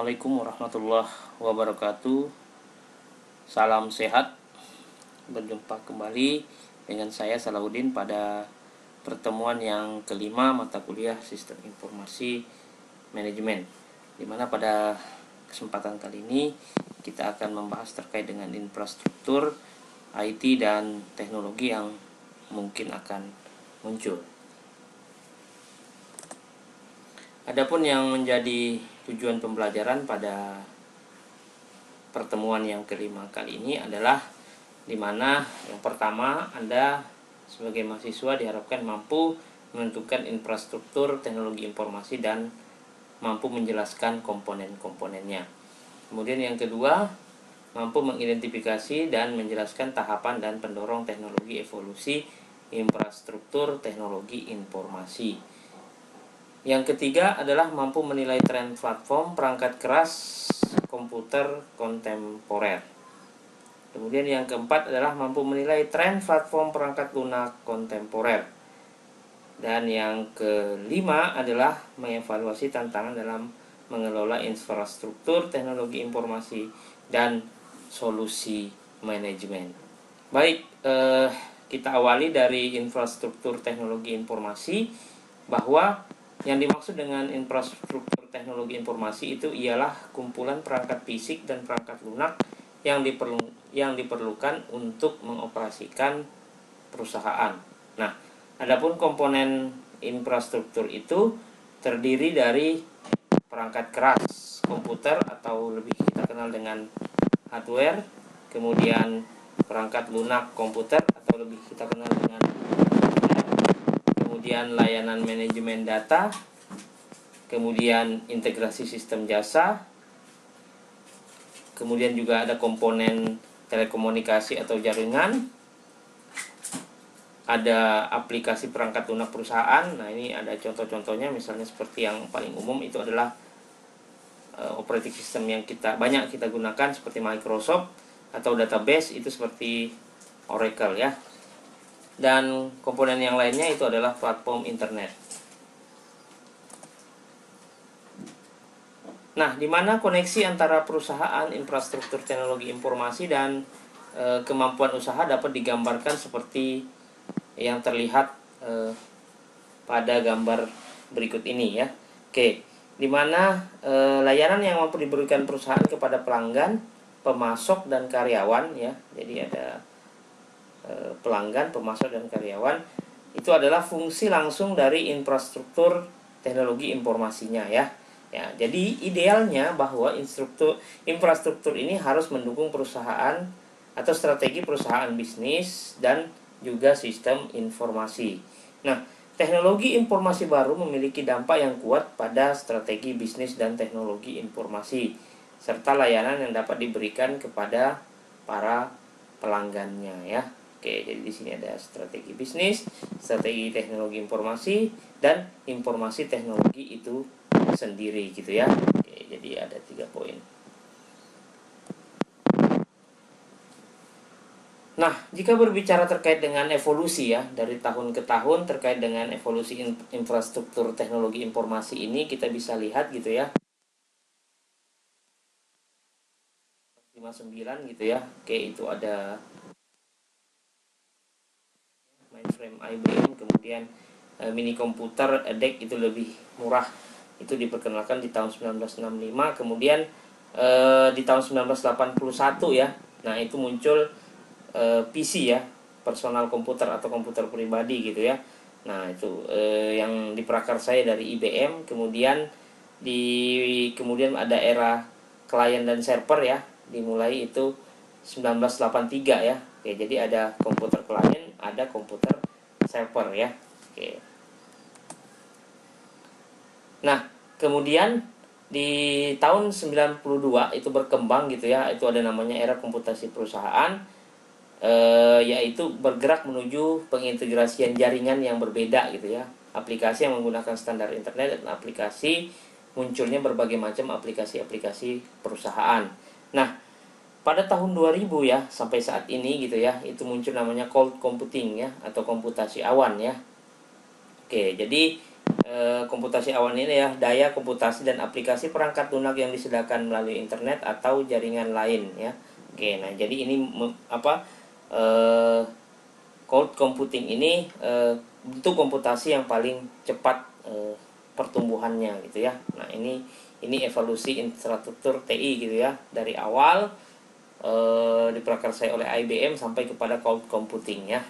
Assalamualaikum warahmatullahi wabarakatuh. Salam sehat. Berjumpa kembali dengan saya Salahuddin pada pertemuan yang kelima mata kuliah Sistem Informasi Manajemen, dimana pada kesempatan kali ini kita akan membahas terkait dengan infrastruktur IT dan teknologi yang mungkin akan muncul. Adapun yang menjadi tujuan pembelajaran pada pertemuan yang kelima kali ini adalah di mana yang pertama Anda sebagai mahasiswa diharapkan mampu menentukan infrastruktur teknologi informasi dan mampu menjelaskan komponen-komponennya. Kemudian yang kedua, mampu mengidentifikasi dan menjelaskan tahapan dan pendorong teknologi evolusi infrastruktur teknologi informasi. Yang ketiga adalah mampu menilai tren platform perangkat keras komputer kontemporer. Kemudian yang keempat adalah mampu menilai tren platform perangkat lunak kontemporer. Dan yang kelima adalah mengevaluasi tantangan dalam mengelola infrastruktur teknologi informasi dan solusi manajemen. Baik, kita awali dari infrastruktur teknologi informasi, bahwa yang dimaksud dengan infrastruktur teknologi informasi itu ialah kumpulan perangkat fisik dan perangkat lunak yang diperlukan untuk mengoperasikan perusahaan. Nah, adapun komponen infrastruktur itu terdiri dari perangkat keras komputer atau lebih kita kenal dengan hardware, kemudian perangkat lunak komputer atau lebih kita kenal dengan kemudian layanan manajemen data, kemudian integrasi sistem jasa, kemudian juga ada komponen telekomunikasi atau jaringan, ada aplikasi perangkat lunak perusahaan. Nah, ini ada contoh-contohnya, misalnya seperti yang paling umum itu adalah operating system yang banyak kita gunakan seperti Microsoft, atau database itu seperti Oracle ya. Dan komponen yang lainnya itu adalah platform internet. Nah, di mana koneksi antara perusahaan, infrastruktur teknologi informasi dan kemampuan usaha dapat digambarkan seperti yang terlihat pada gambar berikut ini ya. Oke, di mana layanan yang mampu diberikan perusahaan kepada pelanggan, pemasok dan karyawan ya. Jadi ada pelanggan, pemasok dan karyawan, itu adalah fungsi langsung dari infrastruktur teknologi informasinya ya. Ya, jadi idealnya bahwa infrastruktur ini harus mendukung perusahaan atau strategi perusahaan bisnis dan juga sistem informasi. Nah, teknologi informasi baru memiliki dampak yang kuat pada strategi bisnis dan teknologi informasi serta layanan yang dapat diberikan kepada para pelanggannya ya. Oke, jadi di sini ada strategi bisnis, strategi teknologi informasi, dan informasi teknologi itu sendiri gitu ya. Oke, jadi ada 3 poin. Nah, jika berbicara terkait dengan evolusi ya, dari tahun ke tahun terkait dengan evolusi infrastruktur teknologi informasi ini, kita bisa lihat gitu ya. 59 gitu ya. Oke, itu ada mainframe IBM, kemudian mini komputer DEC itu lebih murah, itu diperkenalkan di tahun 1965. Kemudian di tahun 1981 ya, nah itu muncul PC ya, personal komputer atau komputer pribadi gitu ya. Nah itu yang diprakarsai dari IBM. Kemudian ada era klien dan server ya, dimulai itu 1983 ya. Oke, jadi ada komputer klien, ada komputer server ya. Oke. Nah, kemudian di tahun 92 itu berkembang gitu ya, itu ada namanya era komputasi perusahaan, yaitu bergerak menuju pengintegrasian jaringan yang berbeda gitu ya, aplikasi yang menggunakan standar internet dan munculnya berbagai macam aplikasi-aplikasi perusahaan. Nah, pada tahun 2000 ya sampai saat ini gitu ya, itu muncul namanya cloud computing ya, atau komputasi awan ya. Oke, jadi komputasi awan ini ya, daya komputasi dan aplikasi perangkat lunak yang disediakan melalui internet atau jaringan lain ya. Oke, nah jadi ini cloud computing ini bentuk komputasi yang paling cepat pertumbuhannya gitu ya. Nah, ini evolusi infrastruktur TI gitu ya, dari awal diprakarsai oleh IBM sampai kepada cloud computing ya.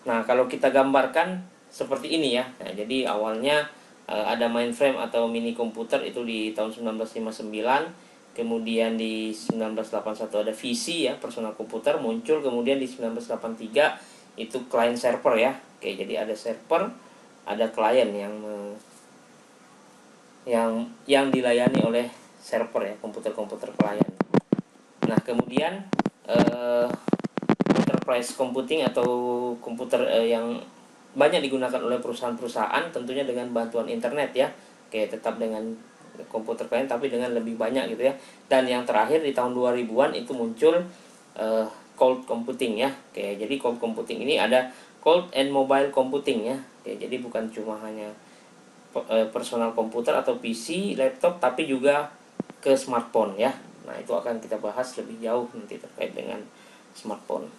Nah, kalau kita gambarkan seperti ini ya. Nah, jadi awalnya ada mainframe atau mini komputer itu di tahun 1959. Kemudian di 1981 ada VC ya, personal komputer muncul. Kemudian di 1983 itu client server ya. Oke, jadi ada server, ada klien yang dilayani oleh server ya, komputer-komputer klien. Nah, kemudian enterprise computing atau komputer yang banyak digunakan oleh perusahaan-perusahaan, tentunya dengan bantuan internet ya. Oke, tetap dengan komputer klien tapi dengan lebih banyak gitu ya. Dan yang terakhir di tahun 2000-an itu muncul cloud computing ya. Oke, jadi cloud computing ini ada cloud and mobile computing ya. Oke, jadi bukan cuma hanya personal komputer atau PC, laptop, tapi juga ke smartphone ya. Nah, itu akan kita bahas lebih jauh nanti terkait dengan smartphone.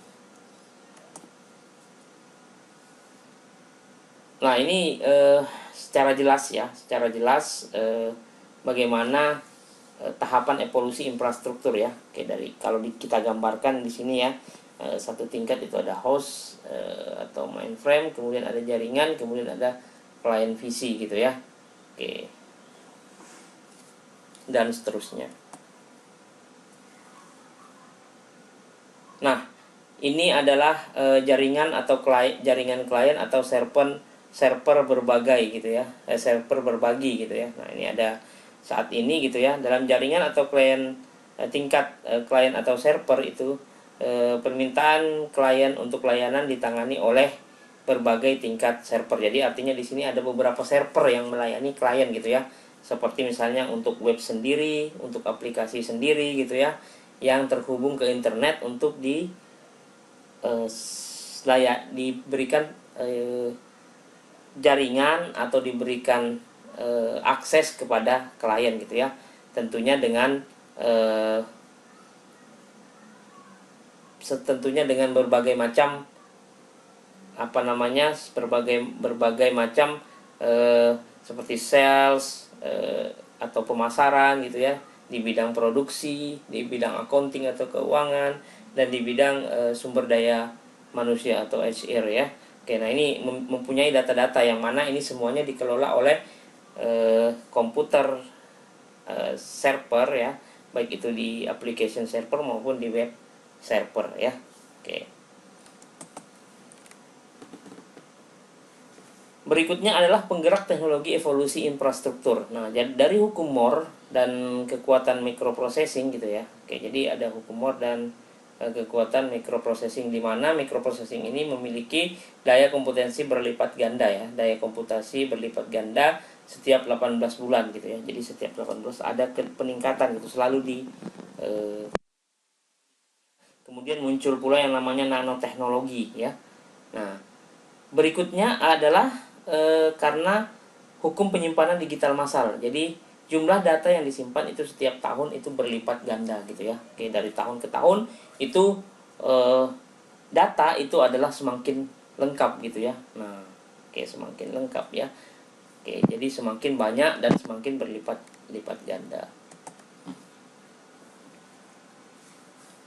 Nah, ini secara jelas ya, bagaimana tahapan evolusi infrastruktur ya. Oke, dari kalau kita gambarkan di sini ya, satu tingkat itu ada host atau mainframe, kemudian ada jaringan, kemudian ada client VC gitu ya. Oke. Dan seterusnya. Nah, ini adalah jaringan atau jaringan klien atau server berbagai gitu ya, server berbagi gitu ya. Nah, ini ada saat ini gitu ya, dalam jaringan atau klien tingkat klien atau server itu permintaan klien untuk layanan ditangani oleh berbagai tingkat server. Jadi artinya di sini ada beberapa server yang melayani klien gitu ya. Seperti misalnya untuk web sendiri, untuk aplikasi sendiri gitu ya, yang terhubung ke internet untuk diberikan jaringan atau diberikan akses kepada klien gitu ya. Tentunya dengan berbagai macam berbagai macam seperti sales atau pemasaran gitu ya, di bidang produksi, di bidang accounting atau keuangan, dan di bidang sumber daya manusia atau HR ya. Oke, nah ini mempunyai data-data yang mana ini semuanya dikelola oleh komputer server ya, baik itu di application server maupun di web server ya. Oke. Berikutnya adalah penggerak teknologi evolusi infrastruktur. Nah, dari hukum Moore dan kekuatan microprocessing gitu ya. Oke, jadi ada hukum Moore dan kekuatan microprocessing, di mana microprocessing ini memiliki daya komputensi berlipat ganda ya. Daya komputasi berlipat ganda setiap 18 bulan gitu ya. Jadi setiap 18 ada peningkatan gitu, selalu di kemudian muncul pula yang namanya nanoteknologi ya. Nah, berikutnya adalah karena hukum penyimpanan digital massal. Jadi jumlah data yang disimpan itu setiap tahun itu berlipat ganda gitu ya. Oke, dari tahun ke tahun itu data itu adalah semakin lengkap gitu ya. Nah, oke, semakin lengkap ya. Oke, jadi semakin banyak dan semakin berlipat ganda.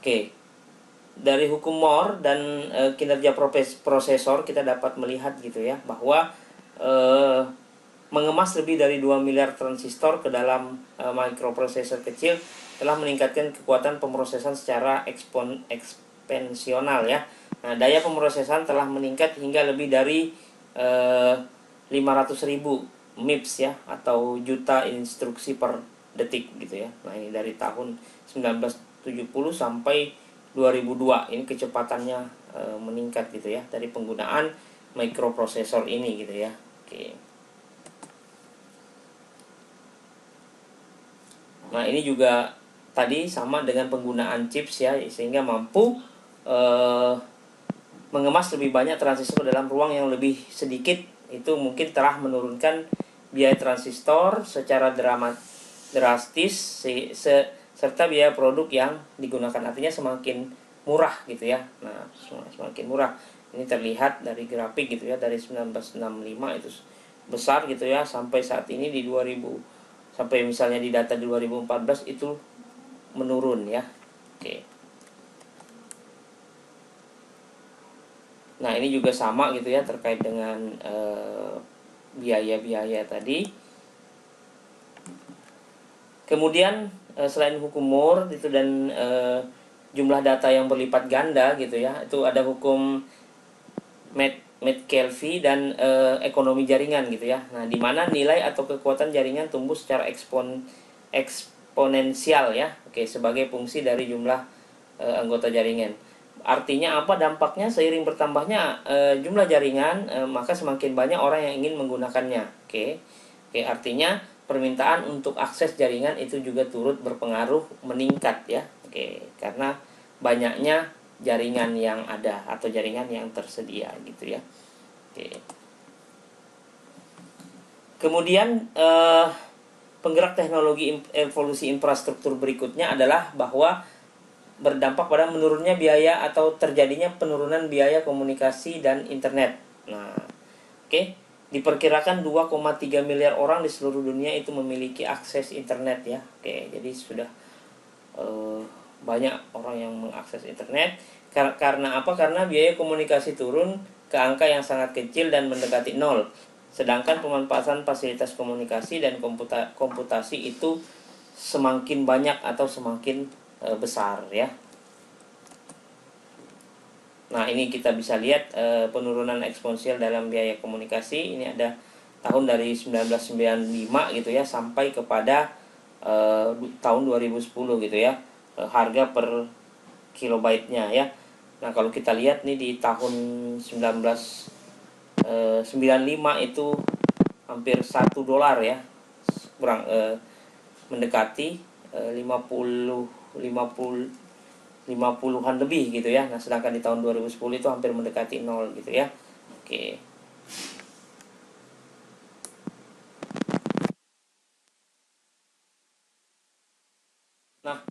Oke. Dari hukum Moore dan kinerja prosesor kita dapat melihat gitu ya, bahwa mengemas lebih dari 2 miliar transistor ke dalam microprocessor kecil telah meningkatkan kekuatan pemrosesan secara eksponensial ya. Nah, daya pemrosesan telah meningkat hingga lebih dari 500.000 MIPS ya, atau juta instruksi per detik gitu ya. Nah, ini dari tahun 1970 sampai 2002 ini kecepatannya meningkat gitu ya, dari penggunaan microprosesor ini gitu ya. Oke. Nah, ini juga tadi sama dengan penggunaan chips ya, sehingga mampu mengemas lebih banyak transistor dalam ruang yang lebih sedikit, itu mungkin telah menurunkan biaya transistor secara drastis, serta biaya produk yang digunakan, artinya semakin murah gitu ya. Nah, semakin murah. Ini terlihat dari grafik gitu ya, dari 1965 itu besar gitu ya, sampai saat ini di 2000, sampai misalnya di data di 2014 itu menurun ya. Oke. Nah, ini juga sama gitu ya, terkait dengan biaya-biaya tadi. Kemudian selain hukum Moore itu dan jumlah data yang berlipat ganda gitu ya, itu ada hukum Metcalfe dan ekonomi jaringan gitu ya. Nah, di mana nilai atau kekuatan jaringan tumbuh secara eksponensial ya. Oke, sebagai fungsi dari jumlah anggota jaringan. Artinya apa dampaknya? Seiring bertambahnya jumlah jaringan, maka semakin banyak orang yang ingin menggunakannya. Oke. Oke, artinya permintaan untuk akses jaringan itu juga turut berpengaruh meningkat ya. Oke, karena banyaknya jaringan yang ada atau jaringan yang tersedia gitu ya. Oke. Kemudian penggerak teknologi evolusi infrastruktur berikutnya adalah bahwa berdampak pada menurunnya biaya atau terjadinya penurunan biaya komunikasi dan internet. Nah, oke. Diperkirakan 2,3 miliar orang di seluruh dunia itu memiliki akses internet ya. Oke, jadi sudah banyak orang yang mengakses internet. Karena apa? Karena biaya komunikasi turun ke angka yang sangat kecil dan mendekati nol. Sedangkan pemanfaatan fasilitas komunikasi dan komputasi itu semakin banyak atau semakin besar ya. Nah, ini kita bisa lihat penurunan eksponensial dalam biaya komunikasi. Ini ada tahun dari 1995 gitu ya sampai kepada tahun 2010 gitu ya. Harga per kilobyte-nya ya. Nah, kalau kita lihat nih di tahun 1995 itu hampir $1 ya. Kurang mendekati 50-an lebih gitu ya. Nah, sedangkan di tahun 2010 itu hampir mendekati 0 gitu ya. Oke. Nah,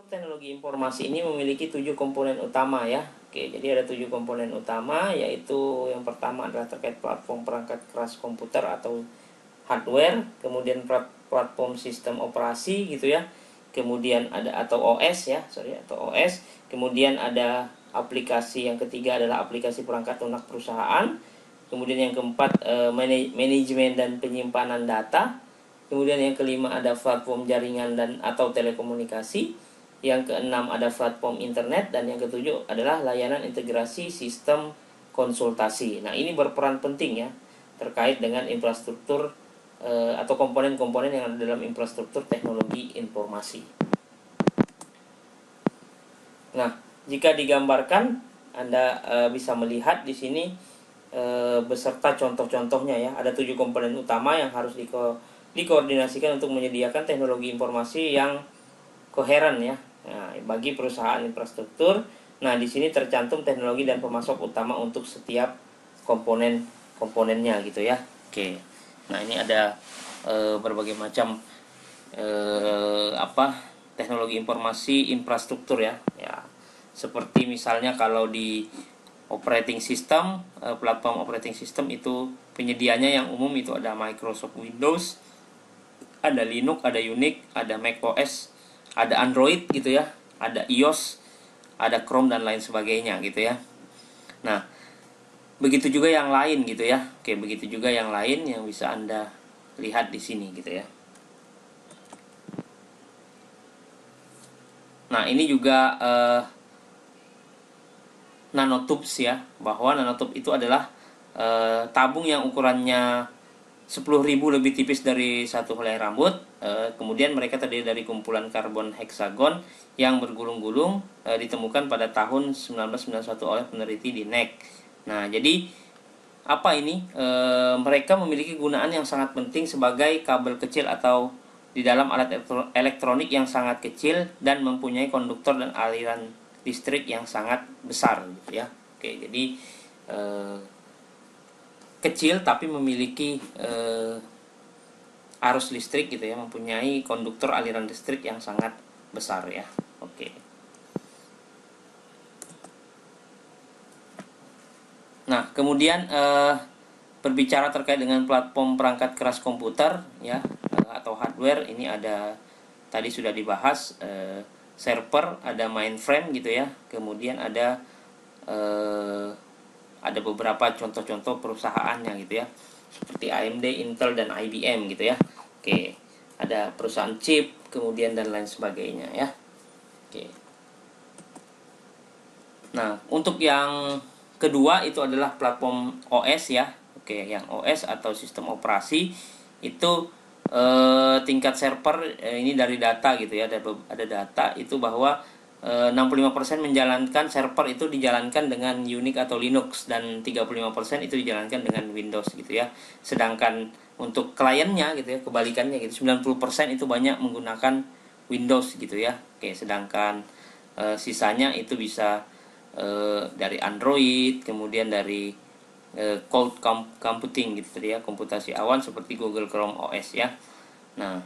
teknologi informasi ini memiliki 7 komponen utama ya. Oke, jadi ada 7 komponen utama, yaitu yang pertama adalah terkait platform perangkat keras komputer atau hardware, kemudian platform sistem operasi gitu ya. Kemudian ada atau OS ya, atau OS. Kemudian ada aplikasi, yang ketiga adalah aplikasi perangkat lunak perusahaan. Kemudian yang keempat manajemen dan penyimpanan data. Kemudian yang kelima ada platform jaringan dan atau telekomunikasi. Yang keenam ada platform internet, dan yang ketujuh adalah layanan integrasi sistem konsultasi. Nah, ini berperan penting ya terkait dengan infrastruktur atau komponen-komponen yang ada dalam infrastruktur teknologi informasi. Nah, jika digambarkan Anda bisa melihat di sini beserta contoh-contohnya ya. Ada 7 komponen utama yang harus dikoordinasikan untuk menyediakan teknologi informasi yang koheren ya. Nah, bagi perusahaan infrastruktur. Nah, di sini tercantum teknologi dan pemasok utama untuk setiap komponennya gitu ya. Oke. Nah, ini ada berbagai macam teknologi informasi infrastruktur ya. Ya. Seperti misalnya kalau di operating system, platform operating system itu penyedianya yang umum itu ada Microsoft Windows, ada Linux, ada Unix, ada Mac OS, ada Android gitu ya, ada iOS, ada Chrome dan lain sebagainya gitu ya. Nah, begitu juga yang lain gitu ya. Oke, begitu juga yang lain yang bisa Anda lihat di sini gitu ya. Nah, ini juga nanotubes ya, bahwa nanotube itu adalah tabung yang ukurannya 10.000 lebih tipis dari satu helai rambut. Kemudian mereka terdiri dari kumpulan karbon heksagon yang bergulung-gulung, ditemukan pada tahun 1991 oleh peneliti di NEC. Nah, jadi apa ini? Mereka memiliki gunaan yang sangat penting sebagai kabel kecil atau di dalam alat elektronik yang sangat kecil dan mempunyai konduktor dan aliran listrik yang sangat besar gitu ya. Oke, jadi kecil tapi memiliki arus listrik gitu ya, mempunyai konduktor aliran listrik yang sangat besar ya. Oke. Nah, kemudian berbicara terkait dengan platform perangkat keras komputer ya, atau hardware, ini ada tadi sudah dibahas, server, ada mainframe gitu ya. Kemudian ada beberapa contoh-contoh perusahaannya gitu ya, seperti AMD, Intel, dan IBM gitu ya. Oke, ada perusahaan chip, kemudian dan lain sebagainya ya. Oke. Nah, untuk yang kedua itu adalah platform OS ya. Oke, yang OS atau sistem operasi itu tingkat server, ini dari data gitu ya, ada data itu bahwa 65% menjalankan server itu dijalankan dengan Unix atau Linux, dan 35% itu dijalankan dengan Windows gitu ya. Sedangkan untuk kliennya gitu ya, kebalikannya gitu, 90% itu banyak menggunakan Windows gitu ya. Oke, sedangkan sisanya itu bisa dari Android, kemudian dari cloud computing gitu ya, komputasi awan seperti Google Chrome OS ya. Nah,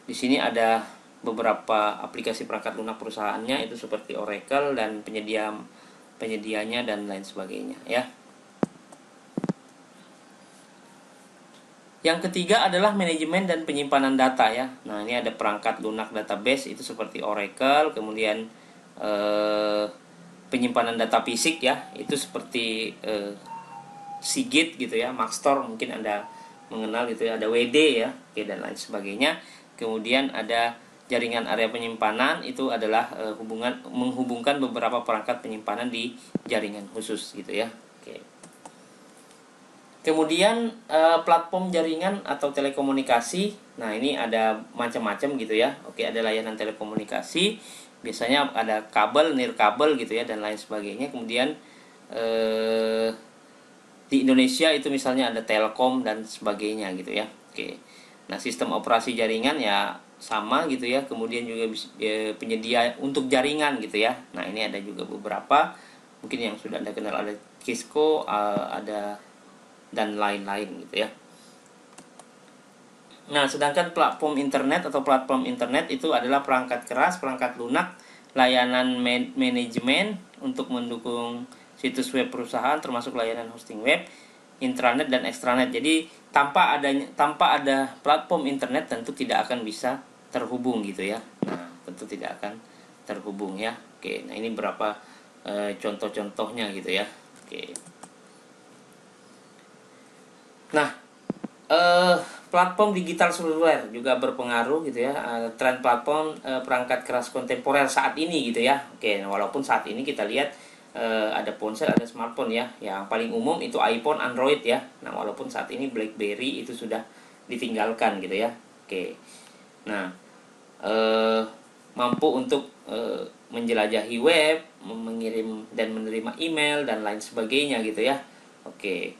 di sini ada beberapa aplikasi perangkat lunak perusahaannya, itu seperti Oracle dan penyedianya dan lain sebagainya ya. Yang ketiga adalah manajemen dan penyimpanan data ya. Nah, ini ada perangkat lunak database itu seperti Oracle, kemudian penyimpanan data fisik ya, itu seperti Seagate gitu ya, Maxtor mungkin Anda mengenal gitu ya, ada WD ya, oke, dan lain sebagainya. Kemudian ada jaringan area penyimpanan, itu adalah menghubungkan beberapa perangkat penyimpanan di jaringan khusus gitu ya. Oke. Kemudian platform jaringan atau telekomunikasi. Nah, ini ada macam-macam gitu ya. Oke, ada layanan telekomunikasi. Biasanya ada kabel, nirkabel gitu ya, dan lain sebagainya. Kemudian di Indonesia itu misalnya ada Telkom dan sebagainya gitu ya. Oke. Nah, sistem operasi jaringan ya sama gitu ya. Kemudian juga penyedia untuk jaringan gitu ya. Nah, ini ada juga beberapa. Mungkin yang sudah Anda kenal, ada Cisco, ada dan lain-lain gitu ya. Nah, sedangkan platform internet atau platform internet itu adalah perangkat keras, perangkat lunak, layanan manajemen untuk mendukung situs web perusahaan, termasuk layanan hosting web, intranet dan extranet. Jadi tanpa ada platform internet tentu tidak akan bisa terhubung gitu ya. Nah, tentu tidak akan terhubung ya. Oke, nah ini berapa contoh-contohnya gitu ya. Oke. Nah, platform digital seluler juga berpengaruh gitu ya. Tren platform perangkat keras kontemporer saat ini gitu ya. Oke, walaupun saat ini kita lihat ada ponsel, ada smartphone ya. Yang paling umum itu iPhone, Android ya. Nah, walaupun saat ini BlackBerry itu sudah ditinggalkan gitu ya. Oke. Nah, mampu untuk menjelajahi web, mengirim dan menerima email dan lain sebagainya gitu ya. Oke.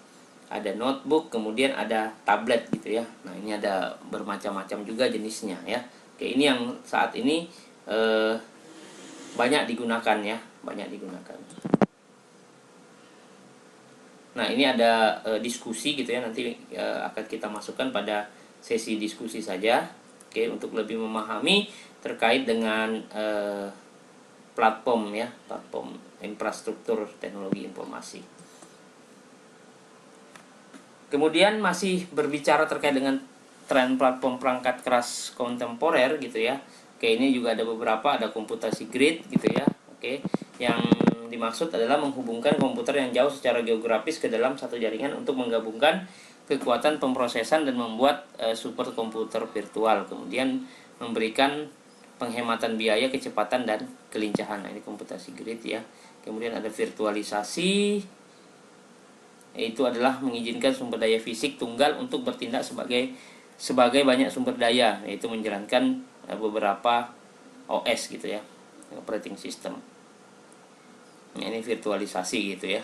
Ada notebook, kemudian ada tablet gitu ya. Nah, ini ada bermacam-macam juga jenisnya ya. Oke, ini yang saat ini banyak digunakan ya, banyak digunakan. Nah, ini ada diskusi gitu ya, nanti akan kita masukkan pada sesi diskusi saja. Oke, untuk lebih memahami terkait dengan platform ya, platform infrastruktur teknologi informasi. Kemudian masih berbicara terkait dengan tren platform perangkat keras kontemporer gitu ya. Oke, ini juga ada beberapa, ada komputasi grid gitu ya. Oke, yang dimaksud adalah menghubungkan komputer yang jauh secara geografis ke dalam satu jaringan untuk menggabungkan kekuatan pemrosesan dan membuat superkomputer virtual. Kemudian memberikan penghematan biaya, kecepatan dan kelincahan. Nah, ini komputasi grid ya. Kemudian ada virtualisasi, itu adalah mengizinkan sumber daya fisik tunggal untuk bertindak sebagai banyak sumber daya, yaitu menjalankan beberapa OS gitu ya, operating system. Nah, ini virtualisasi gitu ya.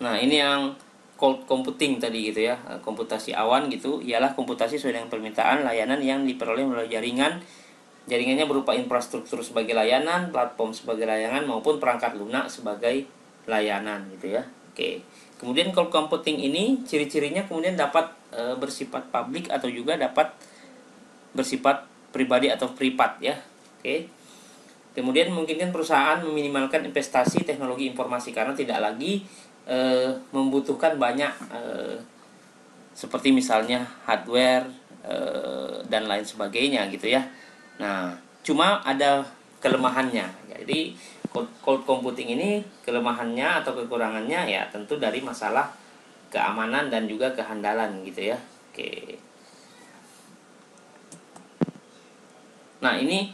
Nah, ini yang cold computing tadi gitu ya, komputasi awan gitu, ialah komputasi sesuai dengan permintaan layanan yang diperoleh melalui jaringan. Jaringannya berupa infrastruktur sebagai layanan, platform sebagai layanan, maupun perangkat lunak sebagai layanan gitu ya. Oke. Kemudian cold computing ini ciri-cirinya kemudian dapat bersifat publik atau juga dapat bersifat pribadi atau privat ya. Oke. Kemudian memungkinkan perusahaan meminimalkan investasi teknologi informasi karena tidak lagi membutuhkan banyak seperti misalnya hardware dan lain sebagainya gitu ya. Nah, cuma ada kelemahannya. Jadi cold computing ini kelemahannya atau kekurangannya ya tentu dari masalah keamanan dan juga kehandalan gitu ya. Oke. Nah, ini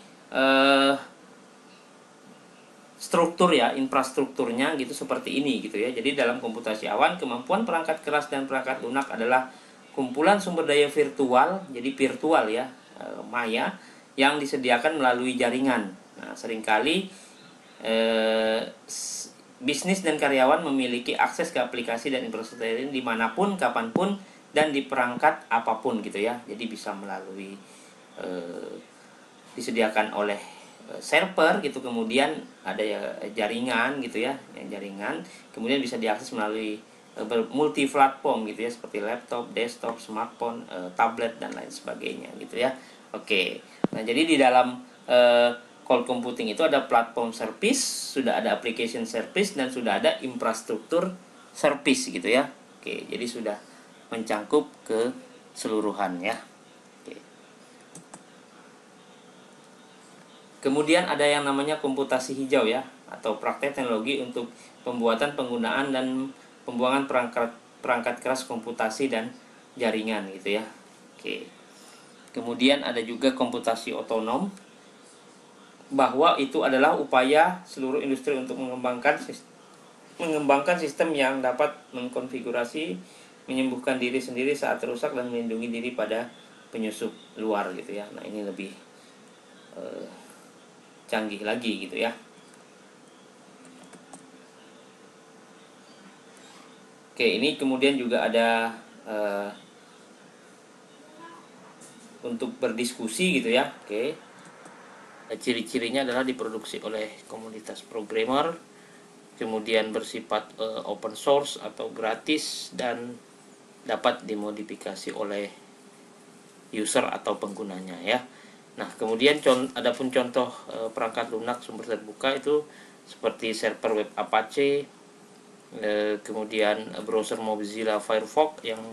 struktur ya, infrastrukturnya gitu seperti ini gitu ya. Jadi dalam komputasi awan, kemampuan perangkat keras dan perangkat lunak adalah kumpulan sumber daya virtual, jadi virtual ya, maya yang disediakan melalui jaringan. Nah, seringkali bisnis dan karyawan memiliki akses ke aplikasi dan infrastruktur ini dimanapun, kapanpun, dan di perangkat apapun gitu ya. Jadi bisa melalui disediakan oleh server gitu, kemudian ada ya jaringan gitu ya, jaringan kemudian bisa diakses melalui multi platform gitu ya, seperti laptop, desktop, smartphone, tablet dan lain sebagainya gitu ya. Oke. Nah, jadi di dalam cloud computing itu ada platform service, sudah ada application service, dan sudah ada infrastruktur service gitu ya. Oke, jadi sudah mencangkup keseluruhan ya. Kemudian ada yang namanya komputasi hijau ya, atau praktek teknologi untuk pembuatan, penggunaan, dan pembuangan perangkat keras komputasi dan jaringan gitu ya. Oke. Kemudian ada juga komputasi otonom, bahwa itu adalah upaya seluruh industri untuk mengembangkan sistem yang dapat mengkonfigurasi, menyembuhkan diri sendiri saat rusak, dan melindungi diri pada penyusup luar gitu ya. Nah, ini lebih canggih lagi gitu ya. Oke, ini kemudian juga ada untuk berdiskusi gitu ya. Oke. Ciri-cirinya adalah diproduksi oleh komunitas programmer, kemudian bersifat open source atau gratis, dan dapat dimodifikasi oleh user atau penggunanya ya. Nah, kemudian adapun contoh perangkat lunak sumber terbuka itu seperti server web Apache, kemudian browser Mozilla Firefox yang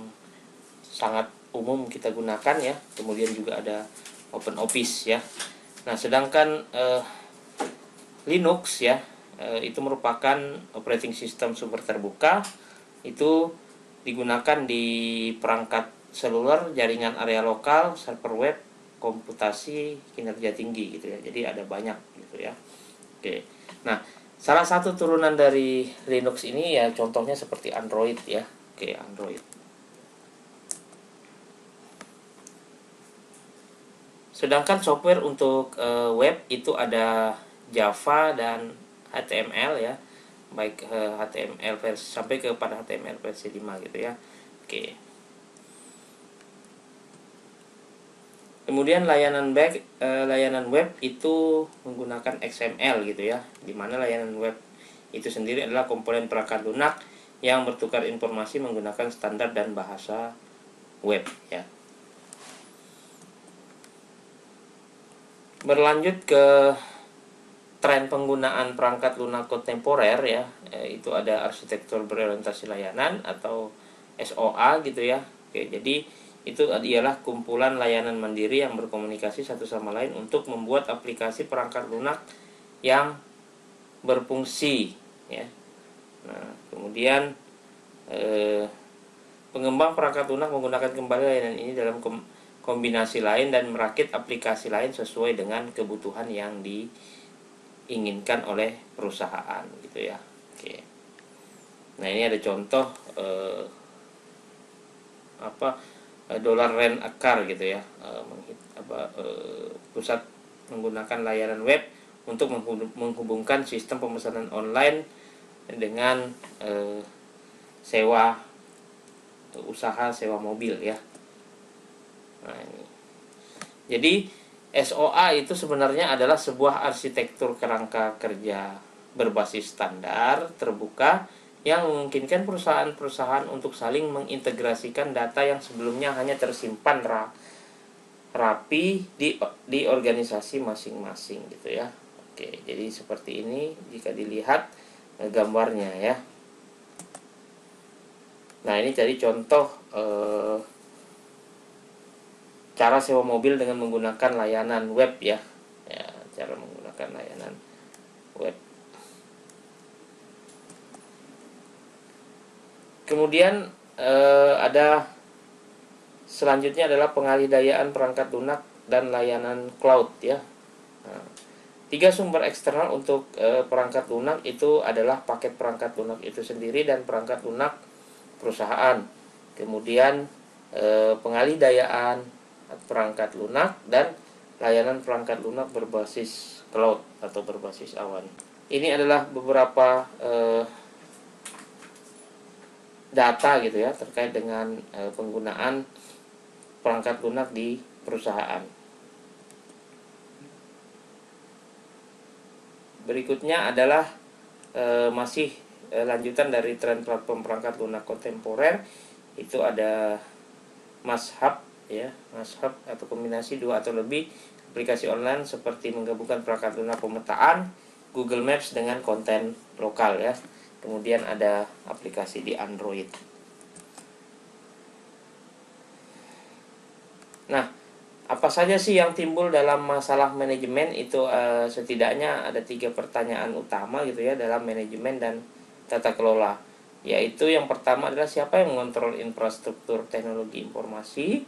sangat umum kita gunakan ya. Kemudian juga ada OpenOffice ya. Nah, sedangkan Linux ya, itu merupakan operating system sumber terbuka, itu digunakan di perangkat seluler, jaringan area lokal, server web, komputasi kinerja tinggi gitu ya. Jadi ada banyak gitu ya. Oke. Nah, salah satu turunan dari Linux ini ya contohnya seperti Android ya. Oke, Android. Sedangkan software untuk web itu ada Java dan HTML ya. Baik HTML versi sampai kepada HTML versi 5 gitu ya. Oke. Kemudian layanan web itu menggunakan XML gitu ya, dimana layanan web itu sendiri adalah komponen perangkat lunak yang bertukar informasi menggunakan standar dan bahasa web ya. Berlanjut ke tren penggunaan perangkat lunak kontemporer ya, itu ada arsitektur berorientasi layanan atau SOA gitu ya. Oke, jadi itu ialah kumpulan layanan mandiri yang berkomunikasi satu sama lain untuk membuat aplikasi perangkat lunak yang berfungsi ya. Nah, kemudian pengembang perangkat lunak menggunakan kembali layanan ini dalam kombinasi lain dan merakit aplikasi lain sesuai dengan kebutuhan yang diinginkan oleh perusahaan gitu ya. Oke. Nah, ini ada contoh dollar rent a car gitu ya, pusat menggunakan layanan web untuk menghubungkan sistem pemesanan online dengan sewa usaha sewa mobil ya. Nah, ini. Jadi SOA itu sebenarnya adalah sebuah arsitektur kerangka kerja berbasis standar terbuka yang memungkinkan perusahaan-perusahaan untuk saling mengintegrasikan data yang sebelumnya hanya tersimpan rapi di organisasi masing-masing gitu ya. Oke, jadi seperti ini jika dilihat gambarnya ya. Nah, ini jadi contoh cara sewa mobil dengan menggunakan layanan web ya. Ya, cara menggunakan layanan web. Kemudian ada selanjutnya adalah pengalihdayan perangkat lunak dan layanan cloud ya. Nah, 3 sumber eksternal untuk perangkat lunak itu adalah paket perangkat lunak itu sendiri dan perangkat lunak perusahaan. Kemudian pengalih-dayaan perangkat lunak dan layanan perangkat lunak berbasis cloud atau berbasis awan. Ini adalah beberapa data gitu ya terkait dengan penggunaan perangkat lunak di perusahaan. Berikutnya adalah masih lanjutan dari tren platform perangkat lunak kontemporer. Itu ada Mashup ya, Mashup atau kombinasi 2 atau lebih aplikasi online seperti menggabungkan perangkat lunak pemetaan Google Maps dengan konten lokal ya. Kemudian ada aplikasi di Android. Nah, apa saja sih yang timbul dalam masalah manajemen itu setidaknya ada 3 pertanyaan utama gitu ya dalam manajemen dan tata kelola. Yaitu yang pertama adalah siapa yang mengontrol infrastruktur teknologi informasi.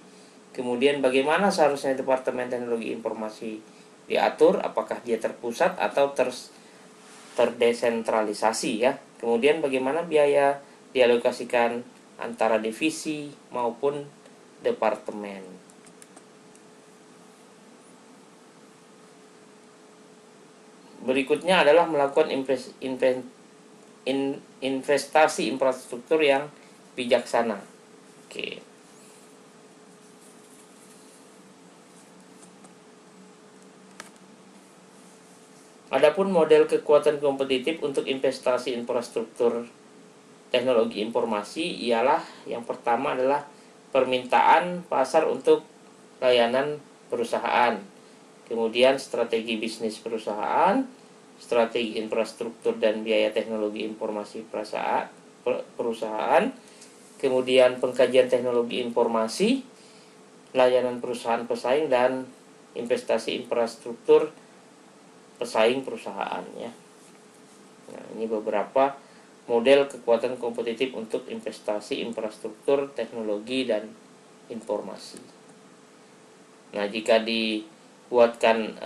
Kemudian bagaimana seharusnya Departemen Teknologi Informasi diatur, apakah dia terpusat atau terdesentralisasi ya. Kemudian bagaimana biaya dialokasikan antara divisi maupun departemen. Berikutnya adalah melakukan investasi infrastruktur yang bijaksana. Oke. Adapun model kekuatan kompetitif untuk investasi infrastruktur teknologi informasi ialah yang pertama adalah permintaan pasar untuk layanan perusahaan. Kemudian strategi bisnis perusahaan, strategi infrastruktur dan biaya teknologi informasi perusahaan, kemudian pengkajian teknologi informasi, layanan perusahaan pesaing dan investasi infrastruktur pesaing perusahaan ya. Nah, ini beberapa model kekuatan kompetitif untuk investasi infrastruktur teknologi dan informasi. Nah, jika dibuatkan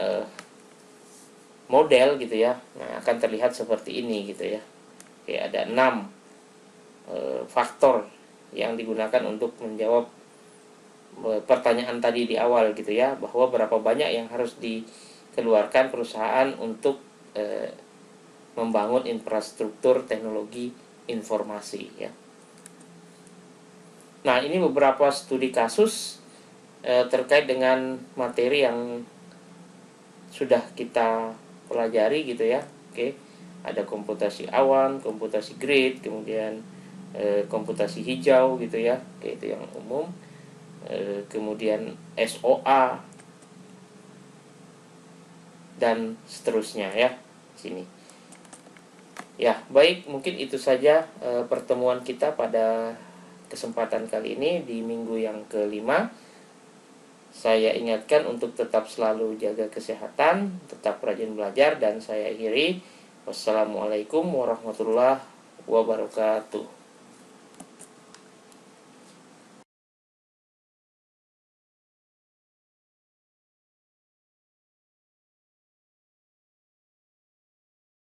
model gitu ya, nah akan terlihat seperti ini gitu ya. Oke, ada 6 faktor yang digunakan untuk menjawab pertanyaan tadi di awal gitu ya, bahwa berapa banyak yang harus dikeluarkan perusahaan untuk membangun infrastruktur teknologi informasi ya. Nah, ini beberapa studi kasus terkait dengan materi yang sudah kita pelajari gitu ya. Oke, ada komputasi awan, komputasi grid, kemudian komputasi hijau gitu ya. Oke, itu yang umum. Kemudian SOA dan seterusnya ya. Sini. Ya, baik, mungkin itu saja pertemuan kita pada kesempatan kali ini di minggu yang kelima. Saya ingatkan untuk tetap selalu jaga kesehatan, tetap rajin belajar, dan saya akhiri. Wassalamualaikum warahmatullahi wabarakatuh.